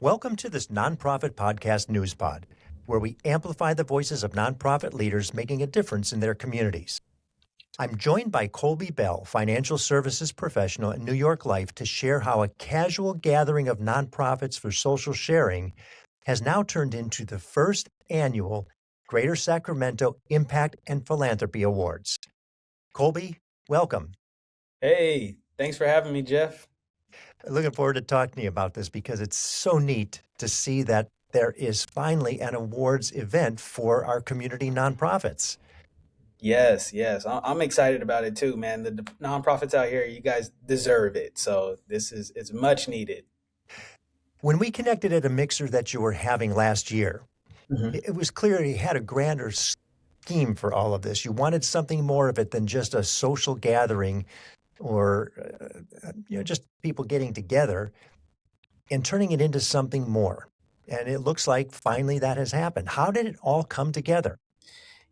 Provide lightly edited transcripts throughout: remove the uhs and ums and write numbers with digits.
Welcome to this nonprofit podcast NewsPod, where we amplify the voices of nonprofit leaders making a difference in their communities. I'm joined by Colby Bell, financial services professional at New York Life, to share how a casual gathering of nonprofits for social sharing has now turned into the first annual Greater Sacramento Impact and Philanthropy Awards. Colby, welcome. Hey, thanks for having me, Jeff. Looking forward to talking to you about this because it's so neat to see that there is finally an awards event for our community nonprofits. Yes, I'm excited about it too, man. The nonprofits out here, you guys deserve it. So it's much needed. When we connected at a mixer that you were having last year, Mhm. it was clear you had a grander scheme for all of this. You wanted something more of it than just a social gathering or just people getting together and turning it into something more. And it looks like finally that has happened. How did it all come together?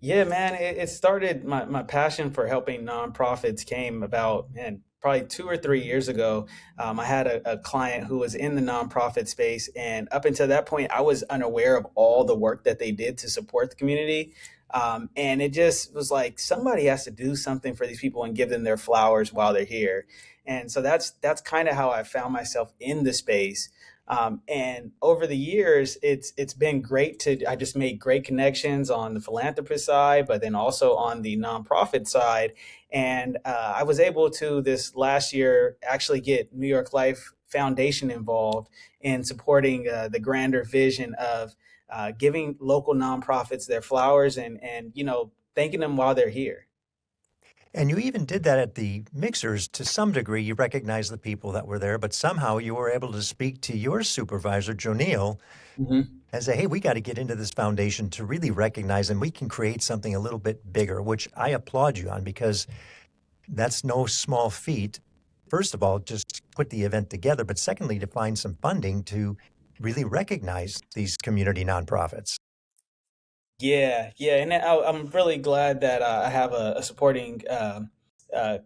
Yeah, man, it started my passion for helping nonprofits came about, man, probably 2 or 3 years ago. I had a client who was in the nonprofit space, and up until that point, I was unaware of all the work that they did to support the community. And it just was like somebody has to do something for these people and give them their flowers while they're here. And so that's kind of how I found myself in the space. And over the years, it's been great to. I just made great connections on the philanthropist side, but then also on the nonprofit side. And I was able to this last year actually get New York Life Foundation involved in supporting the grander vision of giving local nonprofits their flowers and thanking them while they're here. And you even did that at the mixers to some degree. You recognized the people that were there, but somehow you were able to speak to your supervisor, Jonil, Mhm. and say, hey, we got to get into this foundation to really recognize and we can create something a little bit bigger, which I applaud you on because that's no small feat. First of all, just put the event together, but secondly, to find some funding to really recognize these community nonprofits. Yeah, and I'm really glad that I have a supporting uh,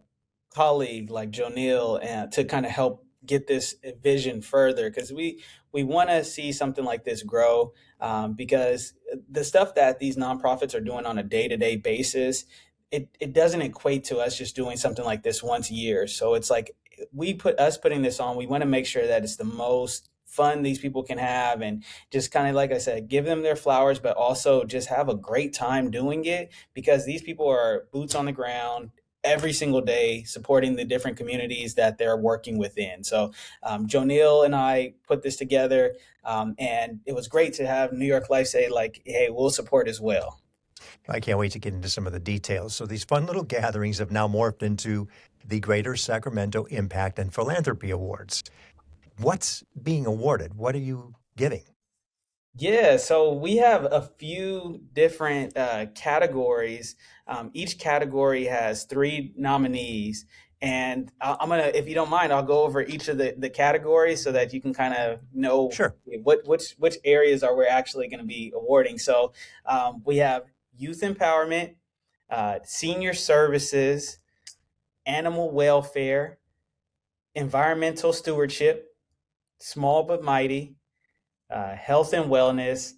colleague like Jonil and to kind of help get this vision further because we want to see something like this grow because the stuff that these nonprofits are doing on a day-to-day basis it doesn't equate to us just doing something like this once a year. So it's like putting this on, we want to make sure that it's the most fun these people can have and just kind of like I said, give them their flowers, but also just have a great time doing it because these people are boots on the ground every single day supporting the different communities that they're working within. So Jonil and I put this together and it was great to have New York Life say like, hey, we'll support as well. I can't wait to get into some of the details. So these fun little gatherings have now morphed into the Greater Sacramento Impact and Philanthropy Awards. What's being awarded? What are you giving? Yeah, so we have a few different categories. Each category has three nominees. And I'm gonna, if you don't mind, I'll go over each of the categories so that you can kind of know Sure. which areas are we're actually going to be awarding. So we have youth empowerment, senior services, animal welfare, environmental stewardship, small but mighty, health and wellness,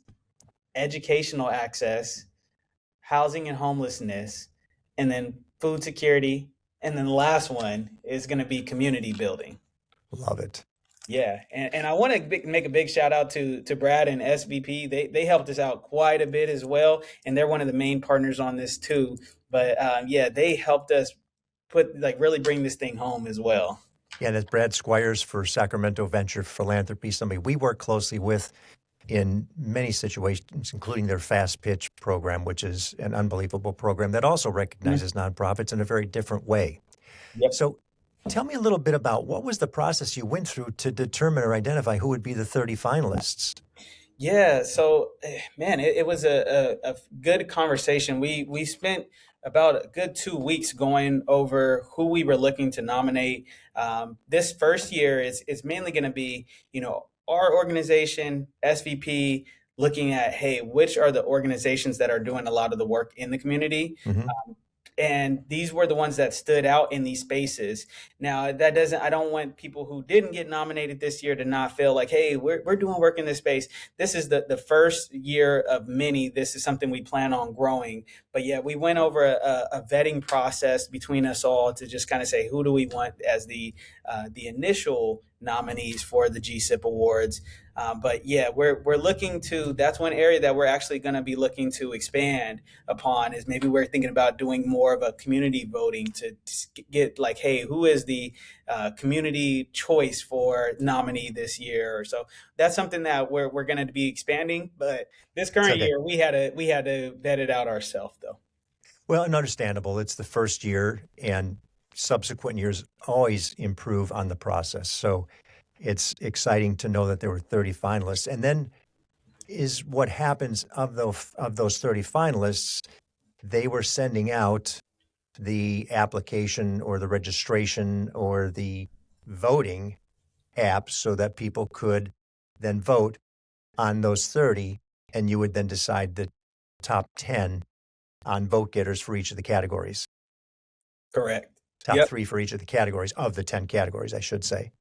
educational access, housing and homelessness, and then food security. And then the last one is going to be community building. Love it. Yeah, and I want to make a big shout out to Brad and SVP. They helped us out quite a bit as well, and they're one of the main partners on this too. But yeah, they helped us put like really bring this thing home as well. Yeah, that's Brad Squires for Sacramento Venture Philanthropy, somebody we work closely with in many situations, including their Fast Pitch program, which is an unbelievable program that also Mhm. recognizes nonprofits in a very different way. Yep. So tell me a little bit about what was the process you went through to determine or identify who would be the 30 finalists? Yeah, so man, it was a good conversation. We spent about a good 2 weeks going over who we were looking to nominate. This first year is mainly going to be, our organization, SVP, looking at, hey, which are the organizations that are doing a lot of the work in the community? Hmm. And these were the ones that stood out in these spaces. Now, I don't want people who didn't get nominated this year to not feel like, hey, we're doing work in this space. This is the first year of many. This is something we plan on growing. But yeah, we went over a vetting process between us all to just kind of say, who do we want as the initial nominees for the GSIP awards. But yeah, we're looking to, that's one area that we're actually going to be looking to expand upon, is maybe we're thinking about doing more of a community voting to get like, hey, who is the community choice for nominee this year or so. That's something that we're going to be expanding. But this current year, we had to vet it out ourselves though. Well, and understandable. It's the first year, and subsequent years always improve on the process. So it's exciting to know that there were 30 finalists. And then is what happens of those 30 finalists, they were sending out the application or the registration or the voting app so that people could then vote on those 30, and you would then decide the top 10 on vote getters for each of the categories. Correct. Top 3 for each of the categories, of the 10 categories, I should say.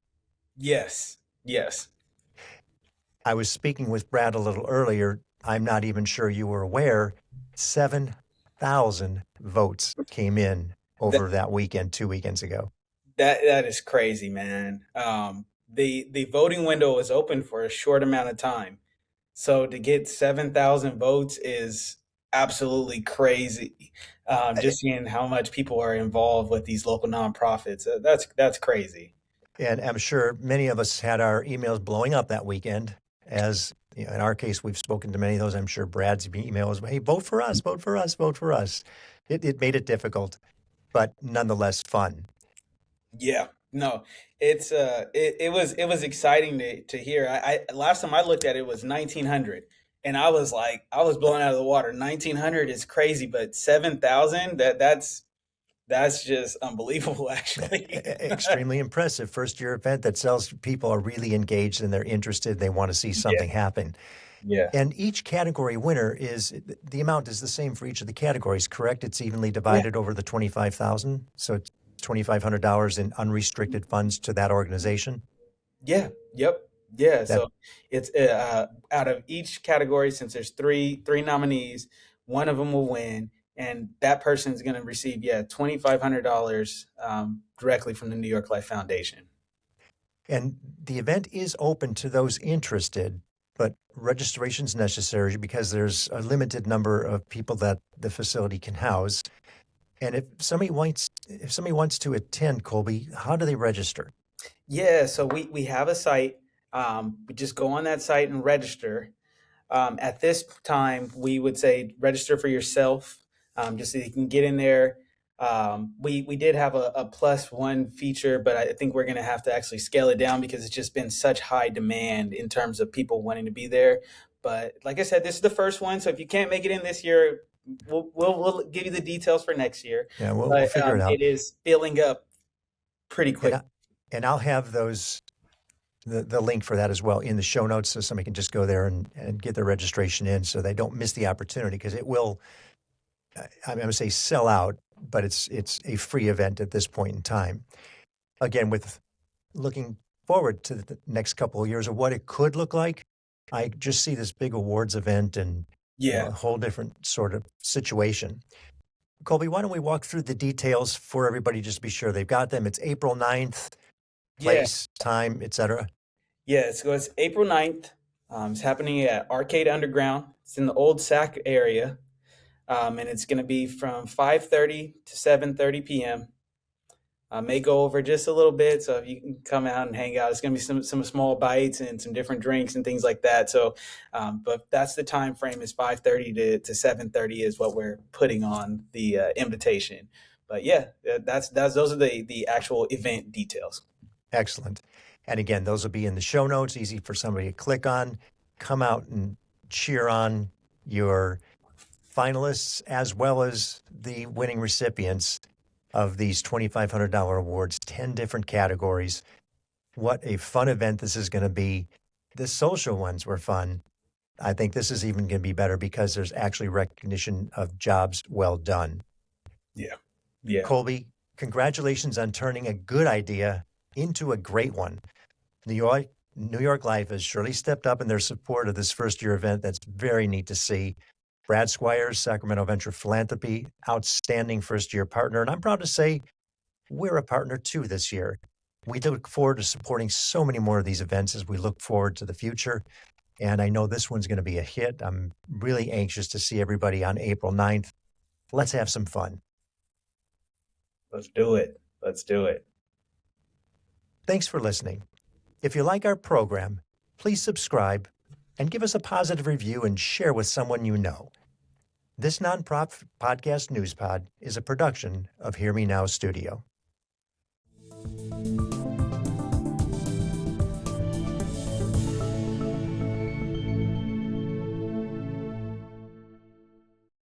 Yes. I was speaking with Brad a little earlier. I'm not even sure you were aware, 7,000 votes came in over that weekend, 2 weekends ago. That is crazy, man. The voting window was open for a short amount of time. So to get 7,000 votes is absolutely crazy. Just seeing how much people are involved with these local nonprofits, that's crazy. And I'm sure many of us had our emails blowing up that weekend. As you know, in our case, we've spoken to many of those. I'm sure Brad's email was, hey, vote for us, vote for us, vote for us. It made it difficult, but nonetheless fun. Yeah, no, it was exciting to hear. I last time I looked at it was 1900, and I was blown out of the water. 1900 is crazy, but 7,000, that's just unbelievable, actually. Extremely impressive first-year event that tells people are really engaged and they're interested. They want to see something happen. Yeah. And each category winner the amount is the same for each of the categories, correct? It's evenly divided over the 25,000. So it's $2,500 in unrestricted funds to that organization. Yeah. Yep. Yeah. So it's out of each category, since there's three nominees, one of them will win. And that person is going to receive, $2,500 directly from the New York Life Foundation. And the event is open to those interested, but registration is necessary because there's a limited number of people that the facility can house. And if somebody wants to attend, Colby, how do they register? Yeah, so we have a site. We just go on that site and register. At this time, we would say register for yourself. Just so you can get in there. We did have a +1 feature, but I think we're going to have to actually scale it down because it's just been such high demand in terms of people wanting to be there. But like I said, this is the first one. So if you can't make it in this year, we'll give you the details for next year. Yeah, we'll figure it out. It is filling up pretty quick. And I'll have the link for that as well in the show notes, so somebody can just go there and get their registration in so they don't miss the opportunity, because it will, I'm going to say sell out, but it's a free event at this point in time. Again, with looking forward to the next couple of years of what it could look like, I just see this big awards event and a whole different sort of situation. Colby, why don't we walk through the details for everybody just to be sure they've got them? It's April 9th, place, time, etc. Yeah, so it's April 9th. It's happening at Arcade Underground. It's in the Old Sac area. And it's going to be from 5:30 to 7:30 p.m. May go over just a little bit, so if you can come out and hang out, it's going to be some small bites and some different drinks and things like that. So, but that's the time frame, is 5:30 to 7:30 is what we're putting on the invitation. But yeah, those are the actual event details. Excellent. And again, those will be in the show notes, easy for somebody to click on. Come out and cheer on your finalists as well as the winning recipients of these $2,500 awards, 10 different categories. What a fun event this is going to be. The social ones were fun. I think this is even going to be better because there's actually recognition of jobs well done. Yeah. Yeah. Colby, congratulations on turning a good idea into a great one. New York Life has surely stepped up in their support of this first-year event. That's very neat to see. Brad Squires, Sacramento Venture Philanthropy, outstanding first-year partner. And I'm proud to say we're a partner too this year. We look forward to supporting so many more of these events as we look forward to the future. And I know this one's going to be a hit. I'm really anxious to see everybody on April 9th. Let's have some fun. Let's do it. Let's do it. Thanks for listening. If you like our program, please subscribe and give us a positive review and share with someone you know. This NonProfit Podcast NewsPod is a production of Hear Me Now Studio.